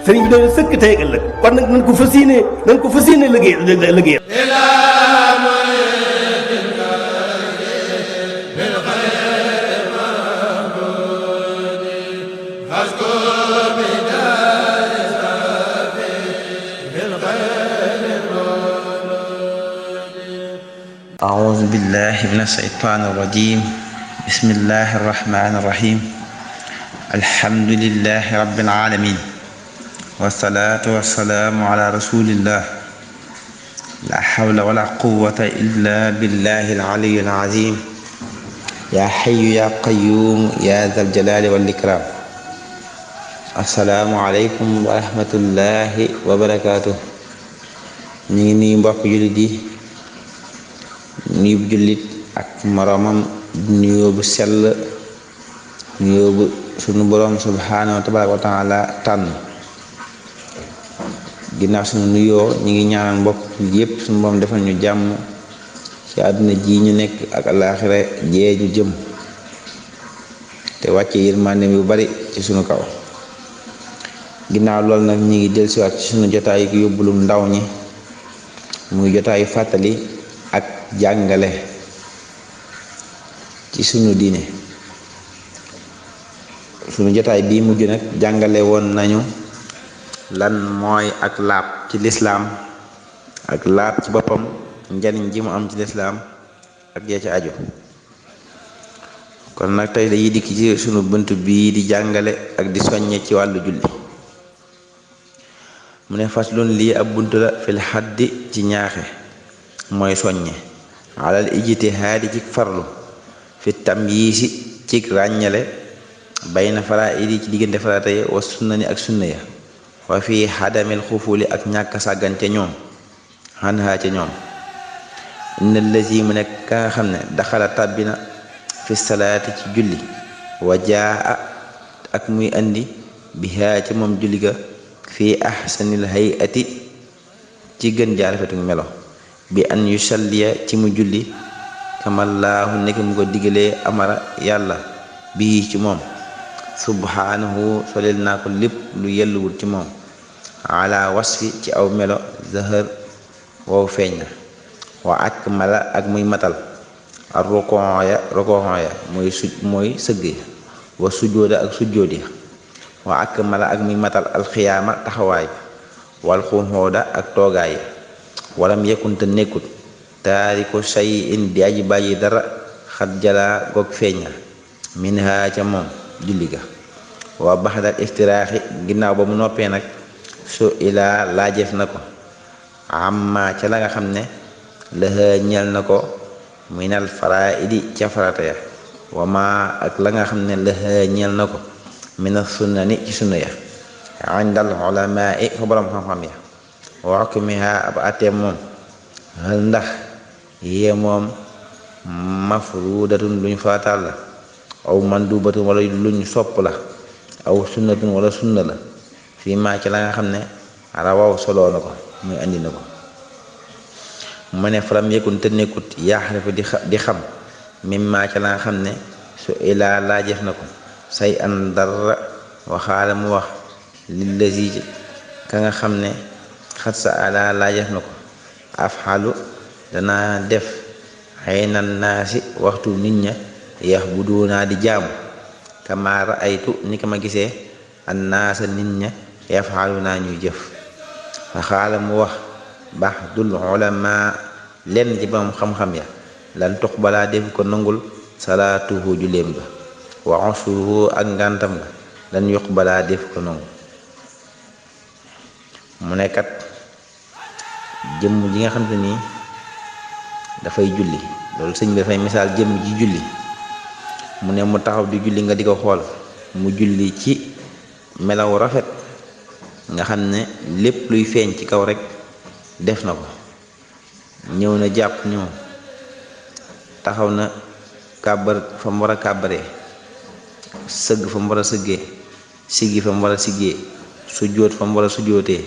sëriñ bi doon sëkk tey ak ëllëg kon nag nañ ko fas yéene liggéey أعوذ بالله من الشيطان الرجيم بسم الله الرحمن الرحيم الحمد لله رب العالمين والصلاة والسلام على رسول الله لا حول ولا قوة إلا بالله العلي العظيم يا حي يا قيوم يا ذا الجلال والإكرام السلام عليكم ورحمة الله وبركاته ñu ngi nuyu mbokk jullit yi nuyu jullit ak moroomam nuyoo bu sell nuyoo bu sunu boroom subhaanahu wa taala tànn ginnaaw sunu nuyoo ñu ngi ñaanal mbokk yépp sunu boroom defal ñu jàmm ci àdduna ji ñu nekk ak alaaxira jee ñu jëm te wàcce yërmande yu bari ci sunu kaw ginnaaw loolu nag ñu ngi dellusiwaat ci sunu jotaay yóbbulum ndaw ñi muy jotaayu fàttali ak jàngale ci sunu diine sunu jotaay bii mujj nag jàngale woon nañu lan mooy ak laab ci lislaam ak laab ci boppam njariñ ji mu am ci lislaam ak ya ci aju kon nag tey dañuy dikk ci sunu bunt bii di jàngale ak di soññe ci wàllu julli mu ne faslun lii ab bunt la fil xaddi ci ñaaxe mooy soññe alal ijtihaadi ci farlu fi tamyiisi ci ràññale bayna faraa'idi ci diggante farata ya wa sunnani ak sunna ya wa fi xadamil xufuli ak ñàkk sàggan ca ñoom xanhaa ca ñoom inna lazi mu nekk ka nga xam ne daxala tàbbina fi salaati ci julli wa jaa ak muy andi bihaa ci moom julli ga fi ahsanil hayati ci gën jaar rafetu melo bi an yusalliya ci mu julli kamallaahu nekk mu ko digalee amara yàlla bii ci moom subhaanahu solel naa ko lépp lu yelluwul ci moom ala wasfi ci aw melo zahër wow feeñ na wa akmala ak muy matal ak rokon ya mooy sëgg ya wa sujjóoda ak sujjóot ya wa akmala ak muy matal alxiyaama taxawaay wal xunxooda ak toogaay ya walam yekkunte nekkut taariku say in di aji bàyyi dara xat jalaa goog feeña min ha ca moom julli ga wa baxdal iftiraaxi ginnaaw ba mu noppee nag su ilaa laajeef na ko amma ca la nga xam ne lëxa ñel na ko minal faraidi ca farata ya wa ma ak la nga xam ne lëxa ñel na ko mina sunnani ci sunna ya indal ulamaa fa borom xam-xam ya wa hukmiha ab ateem moom hal ndax yee moom mafrudatun luñ faataal la aw mandubatun wala luñ sopp la aw sunnatun wala sunna la fii maa ci la nga xam ne rawaw soloo na ko muy andi na ko mu ne faram yëkkun te nekkut yaxrifu di xam mim maa ci la nga xam ne su ilaa laajeef na ko say an dara waxaala mu wax lillazi ka nga xam ne xat sa ala laajeef na ko afxalu danaa def xayna naasi waxtu nit ña yax bu doonaa di jaamu kama raaytu ni ka ma gisee an naasa nit ña yafxalu naa ñuy jëf waxaala mu wax baxdul ulama lenn ci borom xam-xam ya lan tuqbalaa def ko nangul salaatuhu juleem ba wa usruhu ak ngantam nga lan yuqbalaa def ko nangu mu nekkat jëmm ji nga xam te nii dafay julli loolu sëñ bi dafay misaal jëmm ji julli mu ne mu taxaw di julli nga di ko xool mu julli ci melaw rafet nga xam ne lépp luy feeñ ci kaw rek def na ko ñëw na jàpp ñëw taxaw na kàbbar fa mu war a kàbbaree sëgg fa mu war a sëggee siggi fa mu war a siggee sujjóot fa mu war a sujjóotee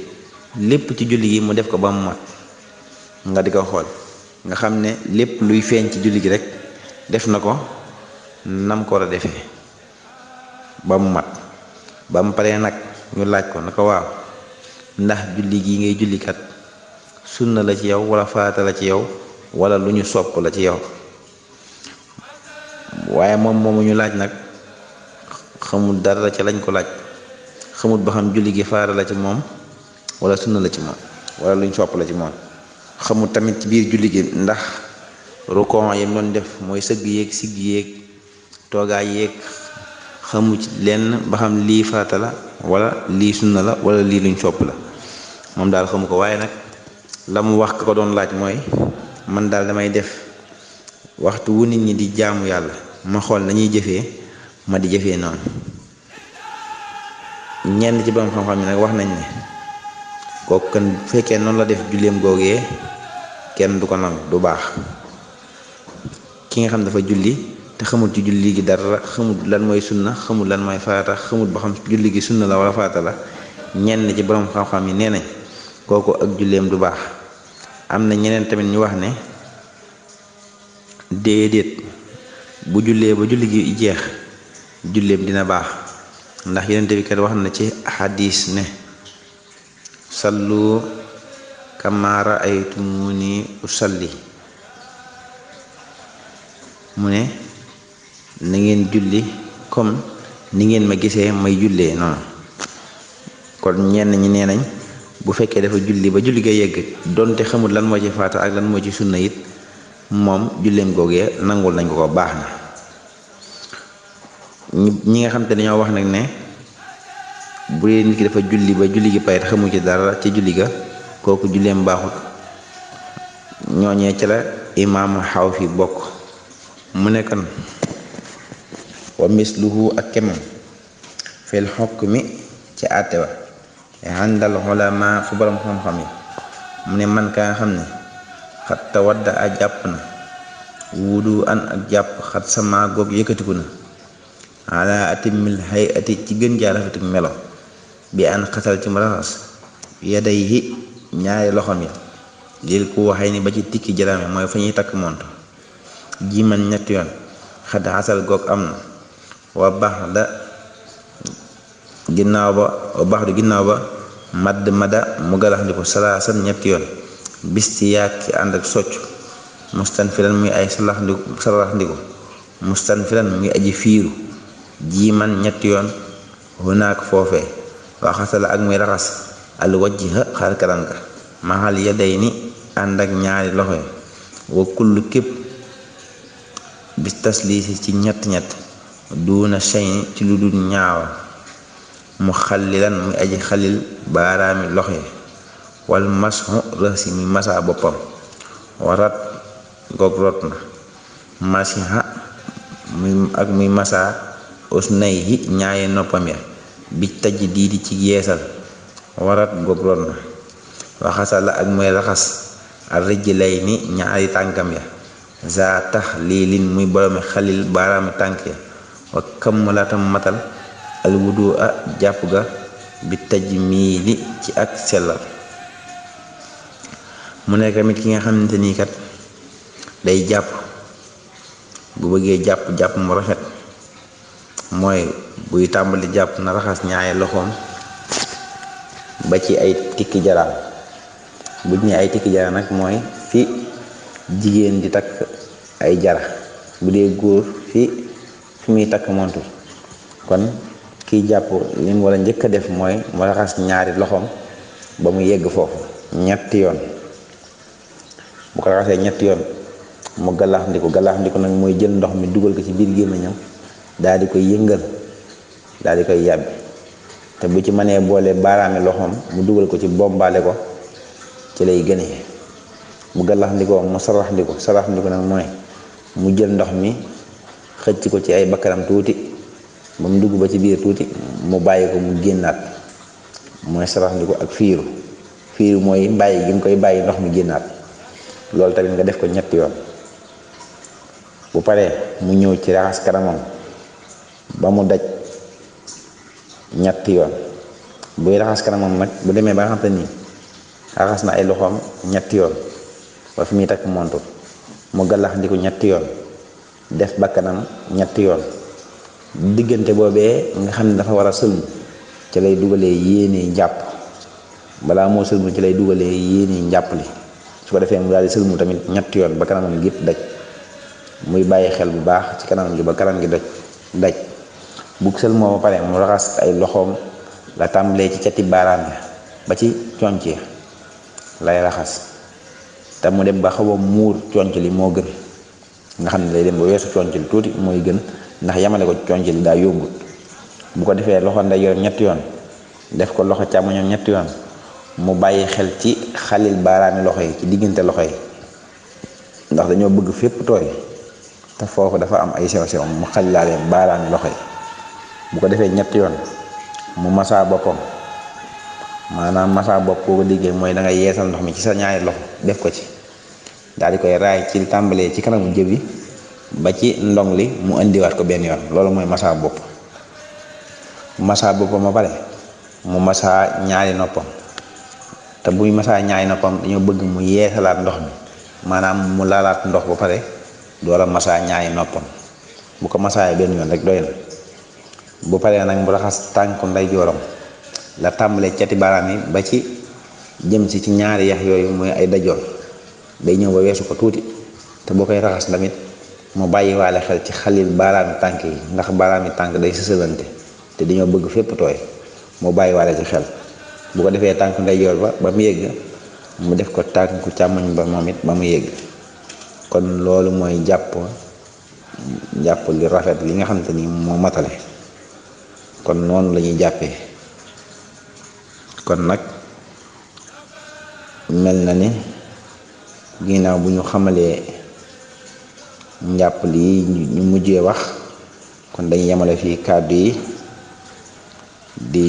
lépp ci julli gi mu def ko ba mu mat nga di ko xool nga xam ne lépp luy feeñ ci julli gi rek def na ko nam ko war a defee ba mu mat ba mu paree nag ñu laaj ko na ko waaw ndax julli gi ngay jullikat sunna la ci yow wala farata la ci yow wala lu ñu sopp la ci yow. waaye moom moomu ñu laaj nag xamul dara ca lañ ko laaj, xamul ba xam julli gi farata la ci moom wala sunna la ci moom wala lu ñu sopp la ci moom. xamul tamit ci biir julli gi ndax rukon yi doon def mooy sëgg yéeg sigg yéeg toogaay yéeg, xamu ci lenn ba xam lii farata la wala lii sunna la wala lii luñ sopp la, moom daal xamu ko. waaye nag la mu wax ka ko doon laaj mooy man daal damay def waxtu wu nit ñi di jaamu yàlla ma xool nañuy jëfee ma di jëfee noonu. ñenn ci borom xam-xam yi nag wax nañ ne kooku kan fekkee noonu la def julleem googee kenn du ko nangu, du baax. ki nga xam dafa julli te xamul ci julli gi dara, xamul lan mooy sunna, xamul lan mooy farata, xamul ba xam julli gi sunna la wala farata la, ñenn ci borom xam-xam yi nee nañ kooku ak julleem du baax. am na ñeneen tamit ñu wax ne déedéet, bu jullee ba julli gi jeex julleem dina baax, ndax Yonent bi kat wax na ci xadiis ne sallu kamaa ra'aytumuni usalli, mu ne na ngeen julli comme ni ngeen ma gisee may jullee noonu. kon ñenn ñi nee nañ bu fekkee dafa julli ba julli ga yegg donte xamul lan moo ci faata ak lan moo ci sunna it moom julleem googee nangul nañ ko baax na. ñi nga xam te dañoo wax nag ne bu dee nit ki dafa julli ba julli gi payet xamu ci dara ci julli ga kooku julleem baaxut, ñooñee ci la imaam xaw fi bokk. mu nekkan wa misluhu ak kemam fil xukmi ci àtte wa àndal ulama fu borom xam-xam yi. mu ne man ka nga xam ne xat tawadda a jàpp na wudu an ak jàpp xat sama goog yëkkatiku na ala atimil hayati ci gën jaa rafetuk melo bi an xatal ci mu raxas yadayhi ñaari loxom yi lil ku waxee ni ba ci tikki jarame mooy fa ñuy takk monto ji man ñetti yoon xad xasal goog am na wa baax da ginnaaw ba madd mada mu galax ndiko salaasan ñetti yoon bisti yaag ci ànd ak socc mustanfiran muy ay salax ndiko mustanfiran muy aji fiiru ji man ñetti yoon hunaak foofee waxasala ak muy raxas al wajha xar kanam ga maxal yaday ni ànd ak ñaari loxo yi wa kullu képp bis tasliisi ci ñett duuna shayni ci lu dul ñaawa mu xallilan muy aji xalil baaraami loxo yi wal masxu rësi muy masaa boppam warat goog rot na masiha muy masaa usnayhi ñaaye noppam ya bi taj diidi ci yeesal warat goog rot na waxasala ak muy raxas ar rijlayni ñaari tànkam ya za tax liilin muy boroomi xalil baaraami tànk ya wa kammalatam matal al wudu a jàpp ga bi tajmiili ci ak sellal. mu nekk tamit ki nga xamante ni kat day jàpp bu bëggee jàpp mu rafet mooy buy tàmbali jàpp na raxas ñaari loxoom ba ci ay tikki jaraam. bu ñu ay tikki jara nag mooy fi jigéen di takk ay jara, bu dee góor fi muy takk montur. kon kiy jàpp li mu war a njëkk a def mooy mu raxas ñaari loxoom ba mu yegg foofu ñetti yoon. bu ko raxasee ñetti yoon mu galax ndiku nag mooy jël ndox mi dugal ko ci biir gémmiñam daal di koy yëngal daal di koy yàbbi, te bu ci mënee boole baaraami loxoom mu dugal ko ci bombaale ko ci lay gënee. mu galax ndikoo mu sarax ndiku nag mooy mu jël ndox mi xëcc ko ci ay bakkanam tuuti ba mu dugg ba ci biir tuuti mu bàyyi ko mu génnaat, mooy sarax ndiku ak fiiru mooy bàyyi gi mu koy bàyyi ndox mi génnaat. loolu tamit nga def ko ñetti yoon. bu paree mu ñëw ci raxas kanamam ba mu daj ñetti yoon. buy raxas kanamam nag bu demee ba nga xam te ni raxas na ay loxoom ñetti yoon ba fi muy takk montur, mu galax ndiku ñetti yoon def bakkanam ñetti yoon. diggante boobee nga xam ne dafa war a sëlmu ci lay dugalee yéene jàpp balaa moo sëlmu ci lay dugalee yéene njàppali su ko defee mu daal di sëlmu tamit ñetti yoon ba kanamam gépp daj muy bàyyi xel bu baax ci kanam gi ba kanam gi daj bu sëlmoo ba pare mu raxas ay loxoom la tàmbalee ci cati baaraam ya ba ci conc ya lay raxas te mu dem ba xaw a muur conc li moo gën nga xam ne lay dem ba weesu conc li tuuti mooy gën ndax yamale ko conc li daa yombut bu ko defee loxo ndeyjoor ñetti yoon def ko loxo càmmoñam ñetti yoon mu bàyyi xel ci xalil baaraami loxo yi ci diggante loxo yi ndax dañoo bëgg fépp tooy te foofu dafa am ay sew sew mu xalilaale baaraami loxo yi bu ko defee ñetti yoon mu masaa boppam maanaam masaa bopp boo ko déggee mooy da ngay yeesal ndox mi ci sa ñaari loxo def ko ci daal di koy raay ci tàmbalee ci kanamu jëbi ba ci ndong li mu indiwaat ko benn yoon loolu mooy masaa bopp masaa boppam ba pare mu masaa ñaari noppam te buy masaa ñaari noppam dañoo bëgg mu yeesalaat ndox mi maanaam mu laalaat ndox ba pare door a masaa ñaari noppam bu ko masaa benn yoon rek doy na bu paree nag mu raxas tànku ndeyjooram la tàmbalee cati baaraam yi ba ci jëm ci ñaari yax yooyu mooy ay dajoor day ñëw ba weesu ko tuuti te boo koy raxas tamit mu bàyyi waale xel ci xalil baaraami tànk yi ndax baaraami tànk day sësalante te dañoo bëgg fépp tooy mu bàyyi waale ci xel bu ko defee tànku ndeyjoor ba mu yegg mu def ko tànku càmmoñ ba moom it ba mu yegg kon loolu mooy jàpp li rafet li nga xamante ni moo matale kon noonu la ñuy jàppee kon nag mel na ni ginnaaw bu ñu xamalee njàpp lii ñu mujjee wax kon dañuy yemale fii kàddu yi di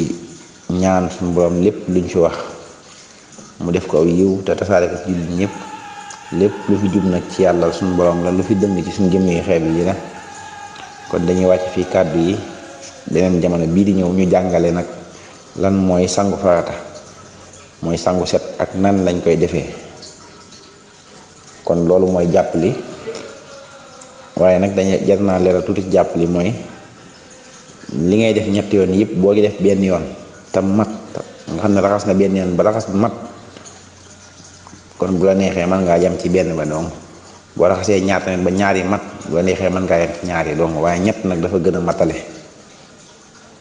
ñaan suñu borom lépp luñ fi wax mu def ko aw yiw te tasaare ko ci jullit ñëpp lépp lu fi jub nag ci yàlla suñu borom la lu fi dëng ci suñu jëmm yi xeeb yi nag kon dañuy wàcc fii kàddu yi beneen jamono bii di ñëw ñu jàngale nag lan mooy sangu farata mooy sangu set ak nan lañ koy defee kon loolu mooy jàpp li waaye nag dañuy jar naa leeral tuuti ci jàpp li mooy li ngay def ñetti yoon yëpp boo gi def benn yoon te mat nga xam ne raxas nga benn yoon ba raxas bu mat kon bu la neexee mën ngaa yem ci benn ba dong boo raxasee ñaar tamit ba ñaari mat bu la neexee mën ngaa yem ci ñaari dong waaye ñett nag dafa gën a matale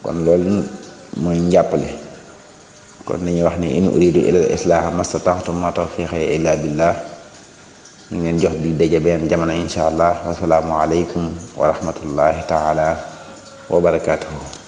kon loolu mooy njàppale kon nañuy wax ni in uridu ila al islaha mastata'tu ma tawfiqi illa billah ñu ngeen jox di daje benn jamono insha allah wasalaamu aleykum wa rahmatullahi taala wa barakatuhu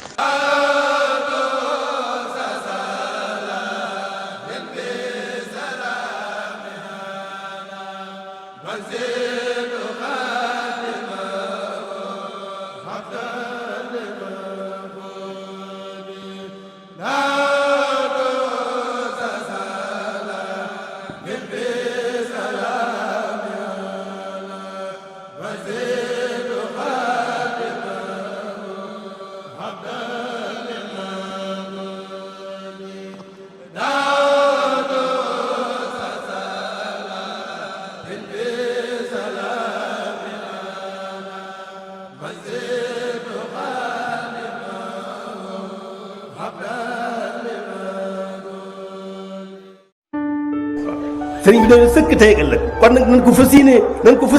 sëriñ bi dañu sëkk tey ëllëg kon nag nañ ko fas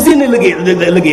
yéene liggéey